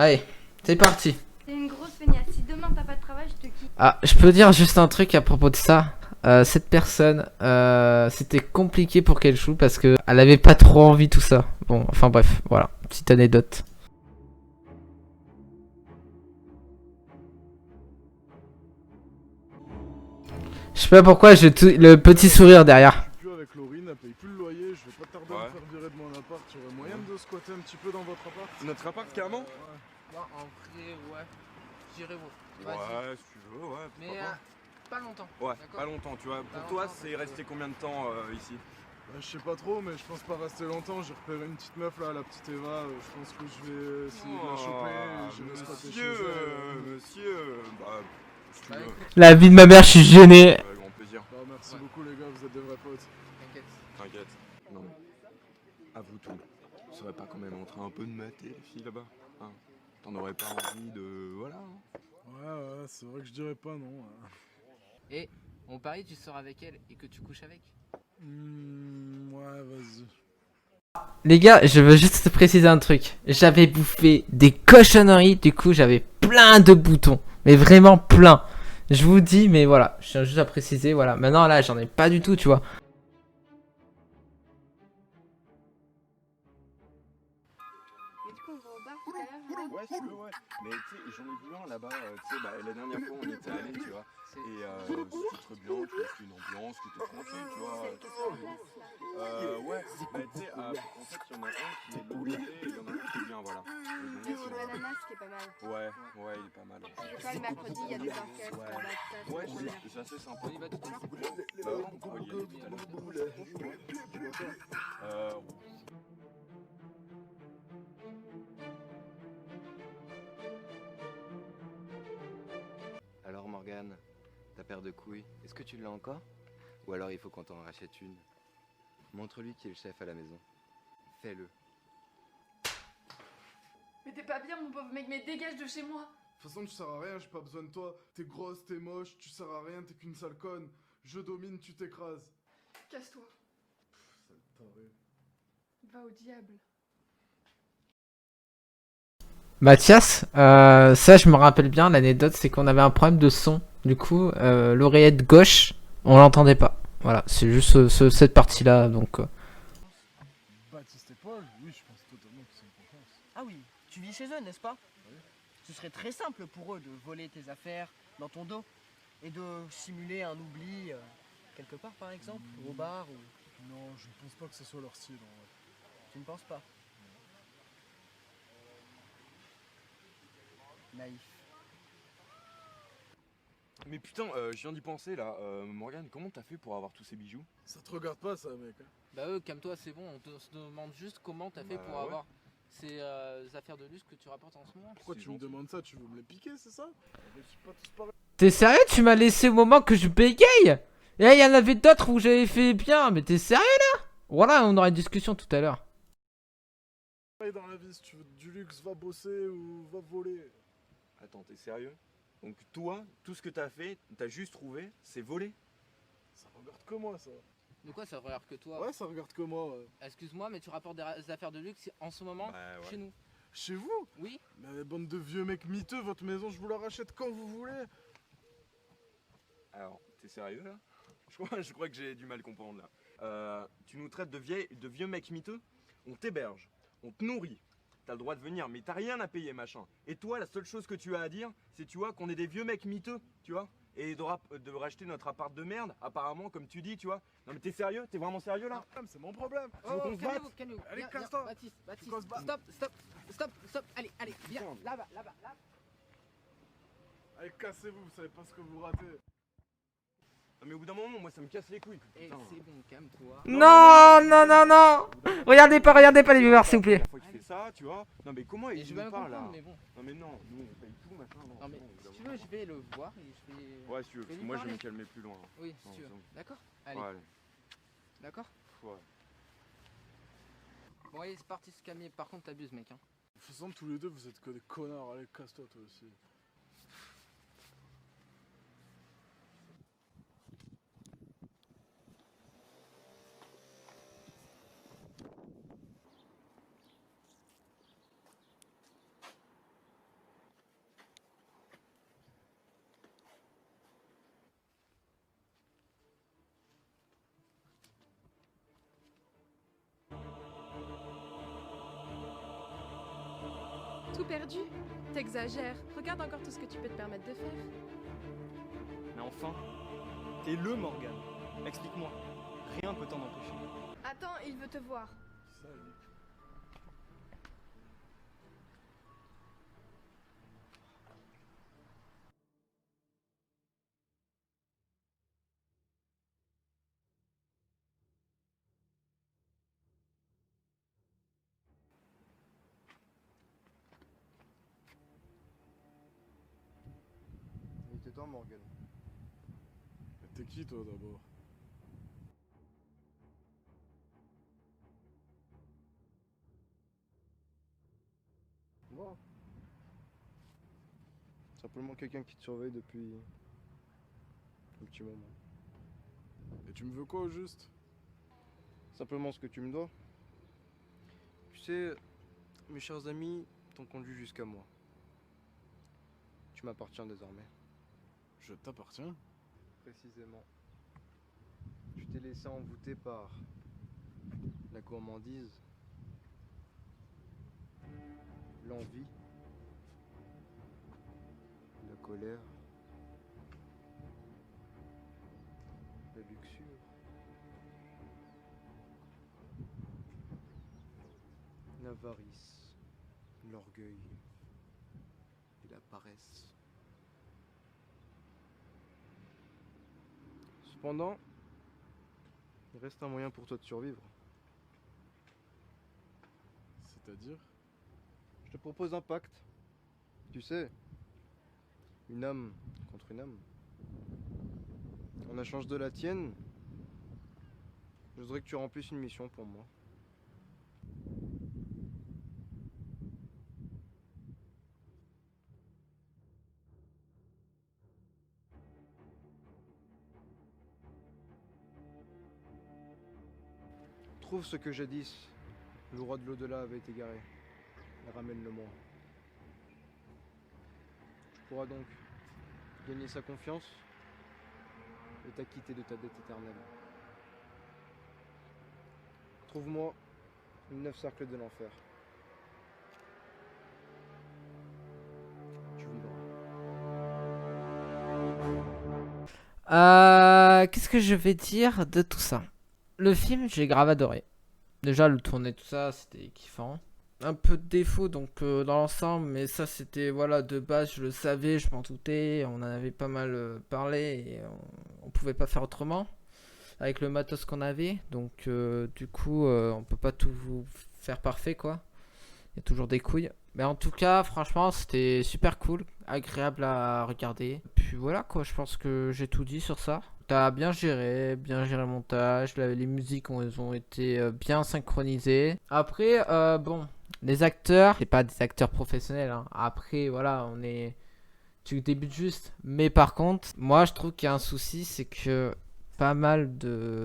Allez, c'est parti. T'es une grosse feignasse. Si demain t'as pas de travail, je te quitte. Ah, je peux dire juste un truc à propos de ça. Cette personne, c'était compliqué pour qu'elle joue parce que elle avait pas trop envie tout ça. Bon, enfin bref, voilà, petite anecdote. Je sais pas pourquoi j'ai le petit sourire derrière. Je suis plus avec Laurine, elle paye plus le loyer, je vais pas tarder à me faire virer de mon appart. Tu aurais moyen de squatter un petit peu dans votre appart? Notre appart carrément? Bah, en vrai, ouais. J'irai voir. Ouais, si tu veux, ouais. Mais pas longtemps. Ouais, pas longtemps, tu vois. Pour toi, c'est resté combien de temps ici? Je sais pas trop, mais je pense pas rester longtemps. J'ai repéré une petite meuf là, la petite Eva. Je pense que je vais essayer de la choper et je vais squatter chez elle. Monsieur, bah, si tu veux. La vie de ma mère, je suis gêné. Avec grand plaisir. Bah, merci beaucoup les gars, vous êtes des vrais potes. T'inquiète. Non mais, avoue tout. Tu saurais pas quand même en train un peu de mater les filles là-bas, hein? T'en aurais pas envie de... Voilà, hein? Ouais, c'est vrai que je dirais pas non. Et on parie, tu sors avec elle et que tu couches avec. Ouais, vas-y. Les gars, je veux juste préciser un truc. J'avais bouffé des cochonneries, du coup j'avais plein de boutons. Mais vraiment plein. Je vous dis, mais voilà, je tiens juste à préciser, voilà. Maintenant là, j'en ai pas du tout, tu vois. Mais du coup, on va au bar tout à l'heure. Ouais, si tu veux, ouais. Mais tu sais, j'en ai vu un là-bas, tu sais, bah, la dernière fois on y était allé, tu vois. Et c'était très bien, tu vois, c'était une ambiance qui était tranquille, tu vois. Ouais, mais tu sais, en fait, il y en a un qui est de l'autre côté et il y en a un qui est bien, voilà. Le sur l'ananas qui est pas mal. Ouais, il est pas mal. Tu vois, le mercredi, il y a des orchestres. Ouais, c'est assez sympa. On y va tout à l'heure. Bah ouais, on va y aller tout à l'heure. Alors Morgane, ta paire de couilles, est-ce que tu l'as encore? Ou alors il faut qu'on t'en rachète une? Montre-lui qui est le chef à la maison. Fais-le. Mais t'es pas bien, mon pauvre mec, mais dégage de chez moi. De toute façon, tu sers à rien, j'ai pas besoin de toi. T'es grosse, t'es moche, tu sers à rien, t'es qu'une sale conne. Je domine, tu t'écrases. Casse-toi. Sale taré. Va au diable. Mathias, ça je me rappelle bien, l'anecdote c'est qu'on avait un problème de son. Du coup, l'oreillette gauche, on l'entendait pas. Voilà, c'est juste cette partie-là, donc... Baptiste et Paul, oui, je pense totalement qu'ils sont en confiance. Ah oui, tu vis chez eux, n'est-ce pas? Oui. Ce serait très simple pour eux de voler tes affaires dans ton dos et de simuler un oubli quelque part par exemple, au bar ou... Non, je ne pense pas que ce soit leur style. En vrai. Tu ne penses pas? Naïf. Mais putain, je viens d'y penser là. Morgane, comment t'as fait pour avoir tous ces bijoux? Ça te regarde pas ça, mec. Hein. Bah calme-toi, c'est bon, on se demande juste comment t'as fait pour ouais. avoir ces affaires de luxe que tu rapportes en ce moment. Pourquoi C'est tu me gentil. demandes ça? Tu veux me les piquer, c'est ça? Je suis pas tous pareils. T'es sérieux? Tu m'as laissé au moment que je bégaye? Et là, il y en avait d'autres où j'avais fait bien, mais t'es sérieux là? Voilà, on aura une discussion tout à l'heure. Dans la vie, si tu veux du luxe, va bosser ou va voler. Attends, t'es sérieux? Donc toi, tout ce que t'as fait, t'as juste trouvé, c'est voler? Ça regarde que moi, ça. De quoi ça regarde que toi? Ouais, ça regarde que moi. Ouais. Excuse-moi, mais tu rapportes des affaires de luxe en ce moment Bah ouais. chez nous. Chez vous? Oui? Mais bande de vieux mecs miteux, votre maison, je vous la rachète quand vous voulez. Alors, t'es sérieux là? Je crois que j'ai du mal à comprendre là. Tu nous traites de vieux mecs miteux? On t'héberge, on te nourrit, t'as le droit de venir, mais t'as rien à payer machin. Et toi, la seule chose que tu as à dire, c'est tu vois qu'on est des vieux mecs miteux, tu vois? Et de racheter notre appart de merde, apparemment, comme tu dis, tu vois? Non mais t'es sérieux? T'es vraiment sérieux là? C'est mon problème. Tu veux qu'on se batte? calmez-vous. Allez, Viens, casse-toi. Baptiste, qu'on se batte? stop. Allez, viens, Putain. là-bas. Allez, cassez-vous, vous savez pas ce que vous ratez. Non mais au bout d'un moment, moi ça me casse les couilles. Et Putain. c'est bon, calme-toi. Non. Regardez pas les viewers, s'il vous plaît. La fois qu'il fait ça, tu vois? Non mais comment Et il je nous vais parle là? comprendre, mais bon. Non mais non, nous on paye tout machin. Non, mais si tu veux, je vais le voir et je vais... Ouais, si tu veux, je vais lui moi je vais parler. me calmer plus loin. Oui, si Non, tu veux. c'est bon. D'accord? Allez, Ouais, allez. d'accord? Ouais. Bon, allez, c'est parti se calmer. Par contre, t'abuses, mec. Hein. De toute façon, tous les deux, vous êtes que des connards. Allez, casse-toi, toi aussi. tout perdu? T'exagères. Regarde encore tout ce que tu peux te permettre de faire. Mais enfin, t'es le Morgan. Explique-moi. Rien peut t'en empêcher. Attends, il veut te voir. Ça, lui. Il était temps, Morgan. Mais t'es qui toi d'abord? Moi. Simplement quelqu'un qui te surveille depuis un petit moment. Et tu me veux quoi au juste? Simplement ce que tu me dois. Tu sais, mes chers amis t'ont conduit jusqu'à moi. Tu m'appartiens désormais. Je t'appartiens? Précisément. Tu t'es laissé envoûter par la gourmandise, l'envie, la colère, la luxure, l'avarice, l'orgueil et la paresse. Cependant, il reste un moyen pour toi de survivre. C'est-à-dire? Je te propose un pacte. Tu sais, une âme contre une âme. En échange de la tienne, je voudrais que tu remplisses une mission pour moi. Trouve ce que jadis le roi de l'au-delà avait égaré et ramène-le-moi. Tu pourras donc gagner sa confiance et t'acquitter de ta dette éternelle. Trouve-moi les 9 cercles de l'enfer. Tu vivras. Qu'est-ce que je vais dire de tout ça? Le film, j'ai grave adoré. Déjà, le tourner, tout ça, c'était kiffant. Un peu de défaut, donc dans l'ensemble, mais ça, c'était, voilà, de base, je le savais, je m'en doutais, on en avait pas mal parlé, et on pouvait pas faire autrement, avec le matos qu'on avait, donc du coup, on peut pas tout vous faire parfait, quoi. Il y a toujours des couilles. Mais en tout cas, franchement, c'était super cool, agréable à regarder. Puis voilà, quoi, je pense que j'ai tout dit sur ça. T'as bien géré le montage, les musiques elles ont été bien synchronisées. Après, bon, les acteurs, c'est pas des acteurs professionnels, hein. Après, voilà, tu débutes juste. Mais par contre, moi, je trouve qu'il y a un souci, c'est que pas mal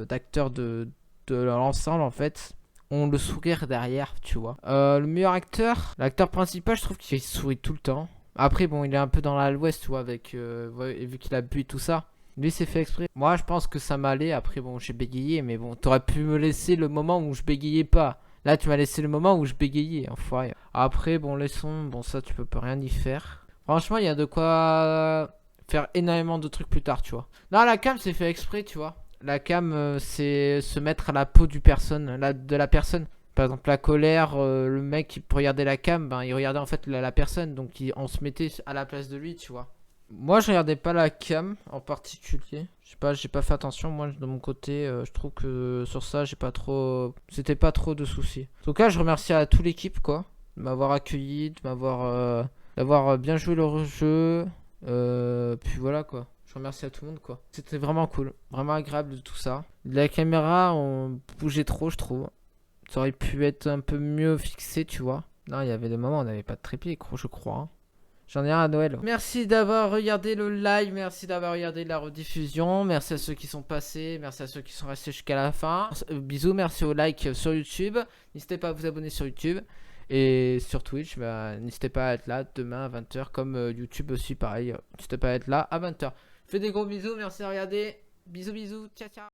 d'acteurs de l'ensemble, en fait, ont le sourire derrière, tu vois. Le meilleur acteur, l'acteur principal, je trouve qu'il sourit tout le temps. Après, bon, il est un peu dans l'ouest, tu vois, avec vu qu'il a bu et tout ça. Lui, c'est fait exprès. Moi, je pense que ça m'allait. Après, bon, j'ai bégayé, mais bon, t'aurais pu me laisser le moment où je bégayais pas. Là, tu m'as laissé le moment où je bégayais, enfoiré. Après, bon, les sons, bon, ça, tu peux pas rien y faire. Franchement, il y a de quoi faire énormément de trucs plus tard, tu vois. Non, la cam, c'est fait exprès, tu vois. La cam, c'est se mettre à la peau de la personne. Par exemple, la colère, le mec qui regardait la cam, ben, il regardait en fait la personne. Donc, on se mettait à la place de lui, tu vois. Moi, je regardais pas la cam en particulier. Je sais pas, j'ai pas fait attention. Moi, de mon côté, je trouve que sur ça, c'était pas trop de soucis. En tout cas, je remercie à toute l'équipe, quoi, de m'avoir accueilli, d'avoir bien joué le jeu. Puis voilà, quoi. Je remercie à tout le monde, quoi. C'était vraiment cool, vraiment agréable de tout ça. La caméra, on bougeait trop, je trouve. Ça aurait pu être un peu mieux fixé, tu vois. Non, il y avait des moments où on n'avait pas de trépied, je crois, hein. J'en ai un à Noël. Merci d'avoir regardé le live, merci d'avoir regardé la rediffusion, merci à ceux qui sont passés, merci à ceux qui sont restés jusqu'à la fin. Bisous, merci au like sur YouTube. N'hésitez pas à vous abonner sur YouTube. Et sur Twitch, bah, n'hésitez pas à être là demain à 20h, comme YouTube aussi, pareil. N'hésitez pas à être là à 20h. Fais des gros bisous, merci de regarder. Bisous, bisous, ciao, ciao.